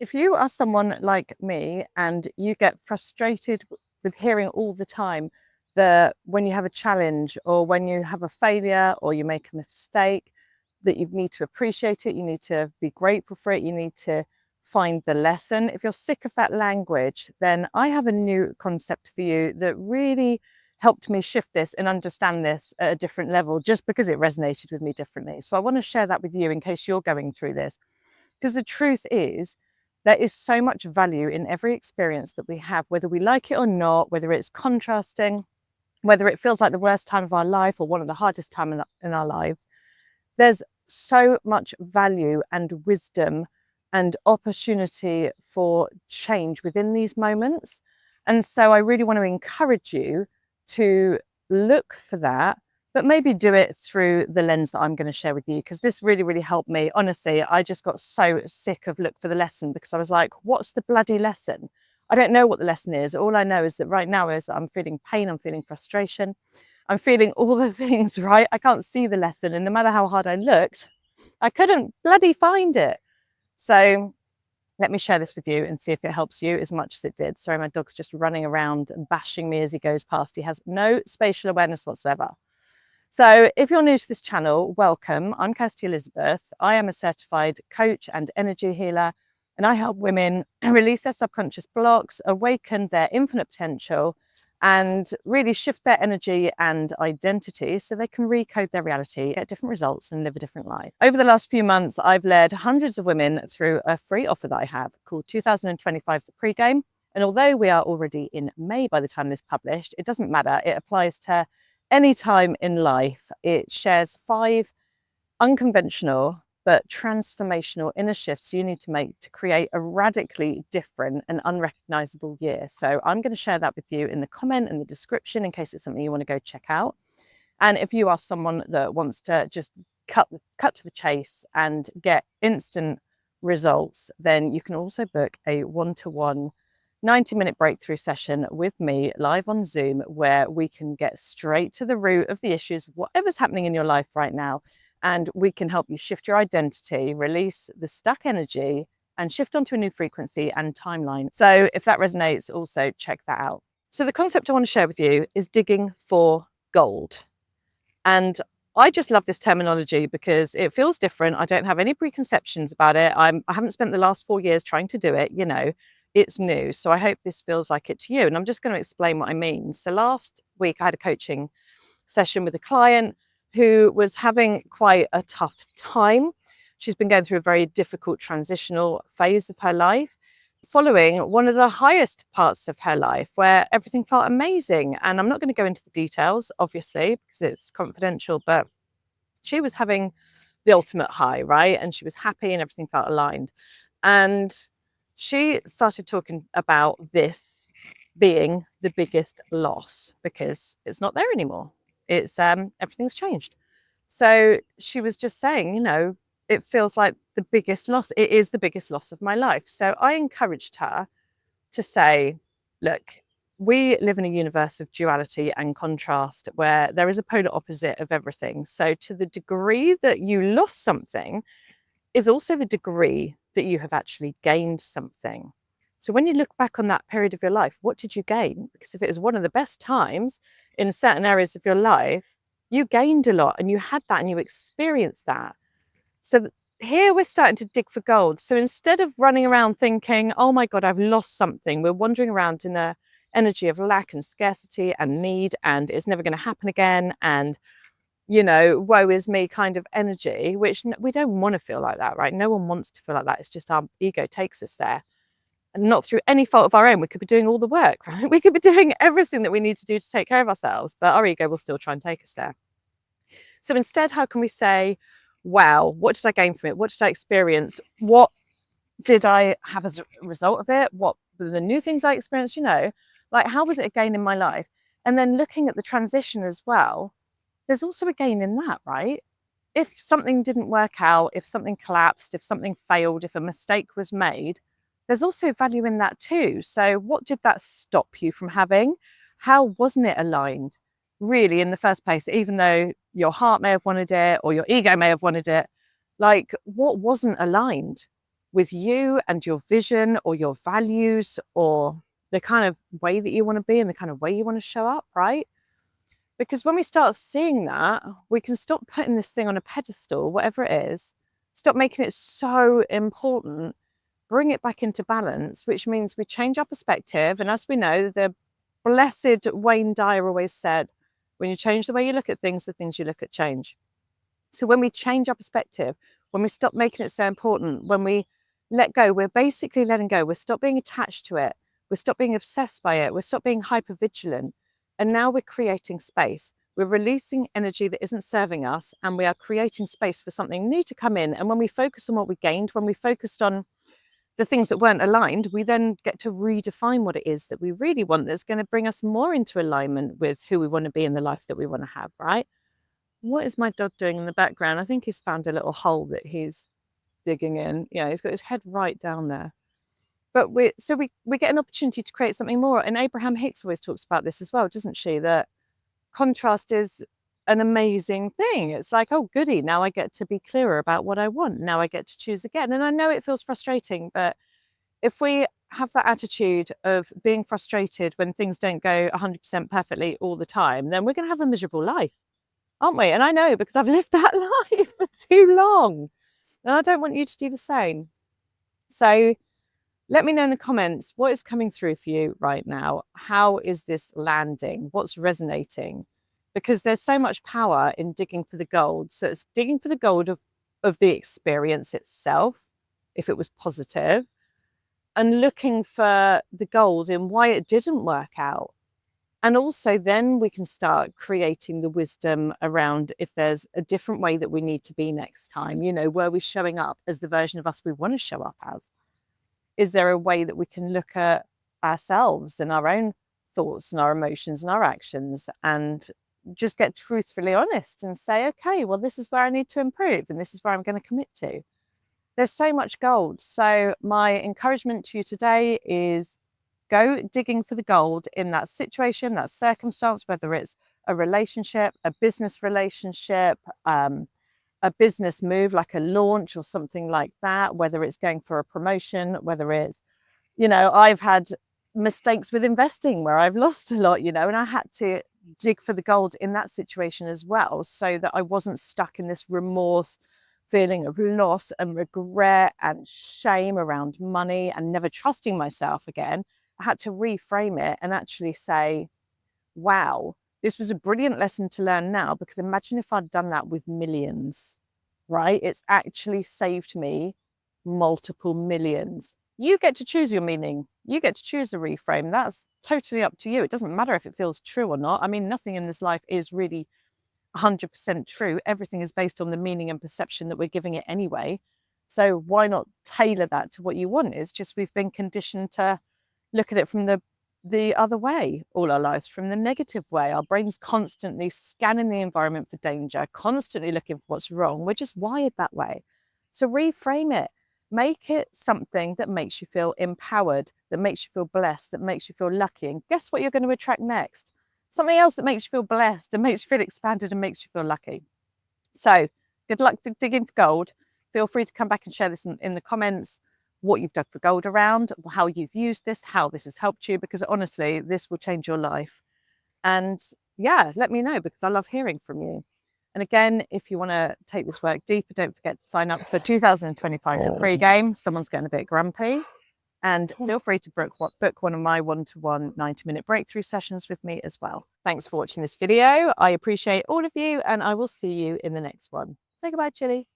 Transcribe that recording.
If you are someone like me and you get frustrated with hearing all the time that when you have a challenge or when you have a failure or you make a mistake, that you need to appreciate it, you need to be grateful for it, you need to find the lesson. If you're sick of that language, then I have a new concept for you that really helped me shift this and understand this at a different level just because it resonated with me differently. So I want to share that with you in case you're going through this. Because the truth is, there is so much value in every experience that we have, whether we like it or not, whether it's contrasting, whether it feels like the worst time of our life or one of the hardest times in our lives. There's so much value and wisdom and opportunity for change within these moments. And so I really want to encourage you to look for that, but maybe do it through the lens that I'm going to share with you, because this really, really helped me. Honestly, I just got so sick of look for the lesson because I was like, what's the bloody lesson? I don't know what the lesson is. All I know is that right now is I'm feeling pain, I'm feeling frustration, I'm feeling all the things, right? I can't see the lesson. And no matter how hard I looked, I couldn't bloody find it. So let me share this with you and see if it helps you as much as it did. Sorry, my dog's just running around and bashing me as he goes past. He has no spatial awareness whatsoever. So if you're new to this channel, welcome. I'm Kirsty Elizabeth. I am a certified coach and energy healer, and I help women release their subconscious blocks, awaken their infinite potential, and really shift their energy and identity so they can recode their reality, get different results, and live a different life. Over the last few months, I've led hundreds of women through a free offer that I have called 2025 The Pregame. And although we are already in May by the time this is published, it doesn't matter. It applies to any time in life. It shares 5 unconventional but transformational inner shifts you need to make to create a radically different and unrecognizable year. So I'm going to share that with you in the comment and the description in case it's something you want to go check out. And if you are someone that wants to just cut to the chase and get instant results, then you can also book a one-to-one 90-minute breakthrough session with me live on Zoom, where we can get straight to the root of the issues, whatever's happening in your life right now, and we can help you shift your identity, release the stuck energy, and shift onto a new frequency and timeline. So if that resonates, also check that out. So the concept I want to share with you is digging for gold. And I just love this terminology because it feels different. I don't have any preconceptions about it. I haven't spent the last 4 years trying to do it, it's new. So I hope this feels like it to you. And I'm just going to explain what I mean. So last week I had a coaching session with a client who was having quite a tough time. She's been going through a very difficult transitional phase of her life, following one of the highest parts of her life where everything felt amazing. And I'm not going to go into the details, obviously, because it's confidential, but she was having the ultimate high, right? And she was happy and everything felt aligned. And she started talking about this being the biggest loss because it's not there anymore. It's everything's changed. So she was just saying, it feels like the biggest loss. It is the biggest loss of my life. So I encouraged her to say, look, we live in a universe of duality and contrast where there is a polar opposite of everything. So to the degree that you lost something is also the degree that you have actually gained something. So when you look back on that period of your life, what did you gain? Because if it was one of the best times in certain areas of your life, you gained a lot and you had that and you experienced that. So here we're starting to dig for gold. So instead of running around thinking, oh my God, I've lost something, we're wandering around in a energy of lack and scarcity and need, and it's never going to happen again. And, woe is me kind of energy, which we don't want to feel like that, right? No one wants to feel like that. It's just our ego takes us there. And not through any fault of our own. We could be doing all the work, right? We could be doing everything that we need to do to take care of ourselves, but our ego will still try and take us there. So instead, how can we say, wow, what did I gain from it? What did I experience? What did I have as a result of it? What were the new things I experienced? Like how was it a gain in my life? And then looking at the transition as well, there's also a gain in that, right? If something didn't work out, if something collapsed, if something failed, if a mistake was made, there's also value in that too. So what did that stop you from having? How wasn't it aligned really in the first place, even though your heart may have wanted it or your ego may have wanted it? Like what wasn't aligned? with you and your vision or your values or the kind of way that you want to be and the kind of way you want to show up, right? Because when we start seeing that, we can stop putting this thing on a pedestal, whatever it is, stop making it so important, bring it back into balance, which means we change our perspective. And as we know, the blessed Wayne Dyer always said, when you change the way you look at things, the things you look at change. So when we change our perspective, when we stop making it so important, when we let go, we're basically letting go. We're stop being attached to it. We're stop being obsessed by it. We're stop being hyper vigilant. And now we're creating space. We're releasing energy that isn't serving us, and we are creating space for something new to come in. And when we focus on what we gained, when we focused on the things that weren't aligned, we then get to redefine what it is that we really want that's going to bring us more into alignment with who we want to be in the life that we want to have, right? What is my dog doing in the background? I think he's found a little hole that he's digging in. Yeah, he's got his head right down there. But we get an opportunity to create something more. And Abraham Hicks always talks about this as well, doesn't she? That contrast is an amazing thing. It's like, oh, goody, now I get to be clearer about what I want. Now I get to choose again. And I know it feels frustrating, but if we have that attitude of being frustrated when things don't go 100% perfectly all the time, then we're going to have a miserable life, aren't we? And I know, because I've lived that life for too long. And I don't want you to do the same. So let me know in the comments what is coming through for you right now. How is this landing? What's resonating? Because there's so much power in digging for the gold. So it's digging for the gold of the experience itself, if it was positive, and looking for the gold in why it didn't work out. And also then we can start creating the wisdom around if there's a different way that we need to be next time. You know, were we showing up as the version of us we want to show up as? Is there a way that we can look at ourselves and our own thoughts and our emotions and our actions and just get truthfully honest and say, okay, well, this is where I need to improve and this is where I'm going to commit to. There's so much gold. So my encouragement to you today is go digging for the gold in that situation, that circumstance, whether it's a relationship, a business relationship, a business move like a launch or something like that, whether it's going for a promotion, whether it's, you know, I've had mistakes with investing where I've lost a lot, you know, and I had to dig for the gold in that situation as well, so that I wasn't stuck in this remorse, feeling of loss and regret and shame around money and never trusting myself again. I had to reframe it and actually say, wow, this was a brilliant lesson to learn now, because imagine if I'd done that with millions, right? It's actually saved me multiple millions. You get to choose your meaning. You get to choose a reframe. That's totally up to you. It doesn't matter if it feels true or not. I mean, nothing in this life is really 100% true. Everything is based on the meaning and perception that we're giving it anyway. So why not tailor that to what you want? It's just we've been conditioned to look at it from the other way all our lives, from the negative way. Our brain's constantly scanning the environment for danger, constantly looking for what's wrong. We're just wired that way. So reframe it. Make it something that makes you feel empowered, that makes you feel blessed, that makes you feel lucky. And guess what you're going to attract next? Something else that makes you feel blessed and makes you feel expanded and makes you feel lucky. So good luck digging for gold. Feel free to come back and share this in the comments, what you've dug for gold around, how you've used this, how this has helped you, because honestly, this will change your life. And yeah, let me know, because I love hearing from you. And again, if you want to take this work deeper, don't forget to sign up for 2025 the pre-game. Someone's getting a bit grumpy. And feel free to book one of my one-to-one 90-minute breakthrough sessions with me as well. Thanks for watching this video. I appreciate all of you, and I will see you in the next one. Say goodbye, Chili.